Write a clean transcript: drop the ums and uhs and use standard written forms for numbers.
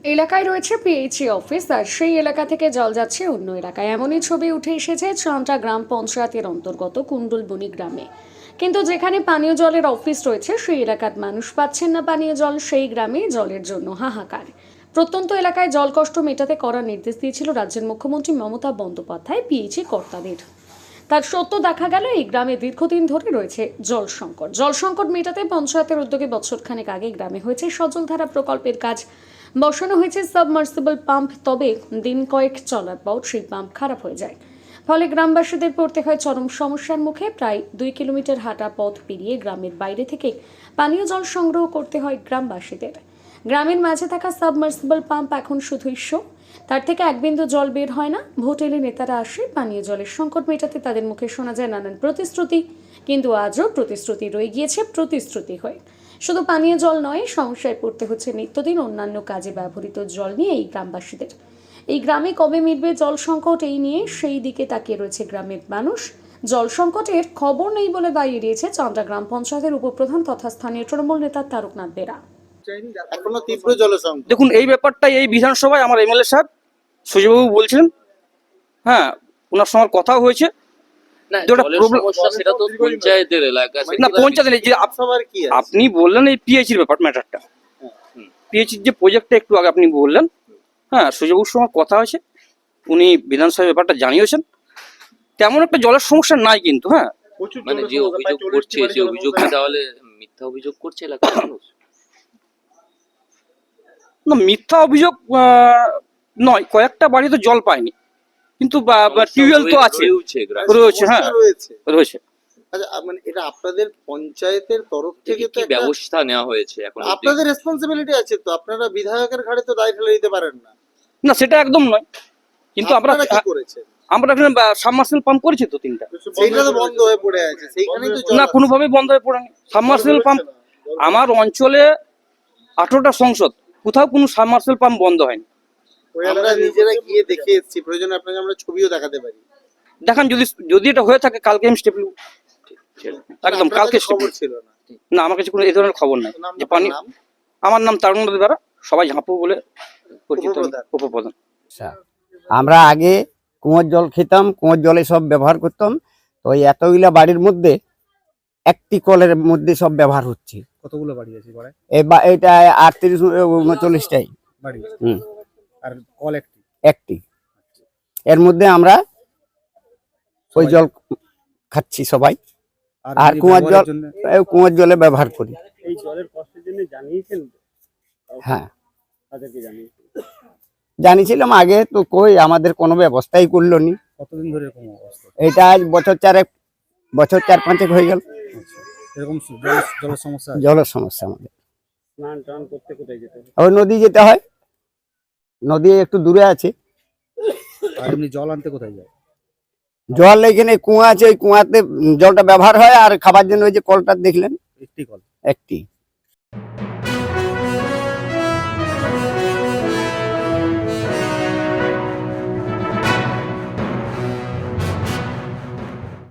এলাকায় রয়েছে PHE office, আর সেই এলাকা থেকে জল যাচ্ছে অন্য এলাকায়। এমনই ছবি উঠে এসেছে চান্দ্রা গ্রাম পঞ্চায়েতের অন্তর্গত কুণ্ডলবনি গ্রামে। কিন্তু যেখানে পানীয় জলের অফিস রয়েছে সেই এলাকার মানুষ পাচ্ছেন না পানীয় জল। সেই গ্রামে জলের জন্য হাহাকার। প্রত্যন্ত এলাকায় জল কষ্ট মেটাতে করার নির্দেশ দিয়েছিল রাজ্যের মুখ্যমন্ত্রী মমতা বন্দ্যোপাধ্যায় পিএইচই কর্তাদের। তার সত্য দেখা গেল এই গ্রামে দীর্ঘদিন ধরে রয়েছে জল সংকট। জল সংকট মেটাতে পঞ্চায়েতের উদ্যোগে বছরখানেক আগে গ্রামে হয়েছে সজলধারা প্রকল্পের কাজ। বসানো হয়েছে সাবমার্সিবল পাম্প, তবে দিন কয়েক চলার পর সেই পাম্প খারাপ হয়ে যায়। ফলে গ্রামবাসীদের পড়তে হয় চরম সমস্যার মুখে। প্রায় 2 কিলোমিটার হাঁটা পথ পেরিয়ে গ্রামের বাইরে থেকে পানীয় জল সংগ্রহ করতে হয় গ্রামবাসীদের। গ্রামের মাঝে থাকা সাবমার্সিবল পাম্প এখন শুধুই শো, তার থেকে এক বিন্দু জল বের হয় না। ভোট এলে নেতারা আসে পানীয় জলের সংকট মেটাতে, তাদের মুখে শোনা যায় নানান প্রতিশ্রুতি, কিন্তু আজও প্রতিশ্রুতি রয়ে গিয়েছে প্রতিশ্রুতি হয়ে। শুধু পানীয় জল নয়, সমস্যায় পড়তে হচ্ছে নিত্যদিন অন্যান্য কাজে ব্যবহৃত জল নিয়ে এই গ্রামবাসীদের। এই গ্রামে কবে মিটবে জল সংকট, এই নিয়ে সেই দিকে তাকিয়ে রয়েছে গ্রামের মানুষ। জল সংকটের খবর নেই বলে দায়ী এড়িয়েছে চান্দ্রা গ্রাম পঞ্চায়েতের উপপ্রধান তথা স্থানীয় তৃণমূল নেতা তারকনাথ বেরা। এখনো তীব্র জলসংকট। দেখুন, এই ব্যাপারটা এই বিধানসভায় আমার এমএলএ সাহেব সুজয়বাবু বলছিলেন, হ্যাঁ, ওনার সঙ্গে কথাও হয়েছে। না, যেটা জলের problem- সমস্যা সেটা তো পঞ্চায়েতের এলাকা। না, পঞ্চায়েত নেই, যে সবার কি আছে? আপনি বললেন এই পিএইচির ব্যাপার ম্যাটারটা, পিএইচির যে প্রজেক্টটা একটু আগে আপনি বললেন, হ্যাঁ, সুজয়বাবুর সঙ্গে কথা হয়েছে, উনি বিধানসভায় ব্যাপারটা জানিয়েছেন। তেমন একটা জলের সমস্যা নাই কিন্তু, হ্যাঁ, প্রচুর মানে যে জলসমস্যা, অভিযোগ প্রায় 40 করছে, বাড়ি যে অভিযোগ জলসমস্যা। তাহলে মিথ্যা অভিযোগ করছে এলাকার মানুষ। না, মিথ্যা অভিযোগ নয়, কয়েকটা বাড়িতে জল পায়নি, কিন্তু টিউবওয়েল তো আছে, রয়েছে গ্রামে। রয়েছে, হ্যাঁ, সমস্যা রয়েছে। রয়েছে। আচ্ছা, মানে এটা আপনাদের পঞ্চায়েতের তরফ থেকে তো কি একটা- ব্যবস্থা নেওয়া হয়েছে এখন অবধি? আপনাদের রেসপন্সিবিলিটি আছে তো, আপনারা বিধায়কের ঘাড়ে তো দায় ফেলে দিতে পারেন না। না, সেটা একদম নয়, কিন্তু আমরা আপনারা কি করেছেন? আমরা এখানে সাবমার্সিবল পাম্প করেছি তো 3টা। সেইটা তো বন্ধ হয়ে পড়ে আছে, সেইখানেই তো জল না, আছে। কোনোভাবেই বন্ধ হয়ে পড়েনি সাবমার্সিবল পাম্প। আমার অঞ্চলে 18টা সংসদ, কোথাও কোনো সাবমার্সিবল পাম্প বন্ধ হয়নি। আমরা নিজেরা গিয়ে দেখে এসেছি, প্রয়োজনে আপনাকে আমরা ছবিও দেখাতে পারি। দেখান, যদি যদি এটা হয়ে থাকে কালকে আমি স্টেপ নেব, একদম আপনার কালকে কাছে স্টেপ। খবর ছিল না। না, আমার কাছে কোনো এই ধরনের খবর নাই নাম যে আপনার পানি। নাম? আমার নাম তারকনাথ বেরা, সবাই ঝাঁপু বলে পরিচিত, উপপ্রধান। উপপ্রধান। আমরা আগে কুয়োর জল খেতাম, কুয়োর জলে সব ব্যবহার করতাম। তো এই এতগুলা বাড়ির মধ্যে একটি কলের মধ্যে সব ব্যবহার হচ্ছে। কতগুলো বাড়ি আছে পরে এটা 38-39টাই বাড়ি? হুম। আর কল একটি? একটি, এর মধ্যে আমরা ওই জল খাচ্ছি সবাই, আর যদি কুয়োর ব্যবহারের জল জন্য কুয়োর জলে ব্যবহার করি। এই জলের কষ্টের জন্য জানিয়েছেন? হ্যাঁ, তাদেরকে জানিয়েছেন? জানিয়েছিলাম আগে, তো কই আমাদের কোনো ব্যবস্থাই করলো নি। কতদিন ধরে এরকম অবস্থা? এটা আজ বছর 4-5 হয়ে গেল। আচ্ছা, এরকম জলের সমস্যা আছে? জলের সমস্যা আমাদের। স্নান টান করতে কোথায় যেতে হবে? ওই নদী যেতে হয়, নদী একটু দূরে আছে। আর এমনি জল আনতে কোথায় যায়? জল এখানে কুয়া আছে, ওই কুয়াতে জলটা ব্যবহার হয়, আর খাবার জন্য ওই যে কলটা দেখলেন একটি কল? একটি।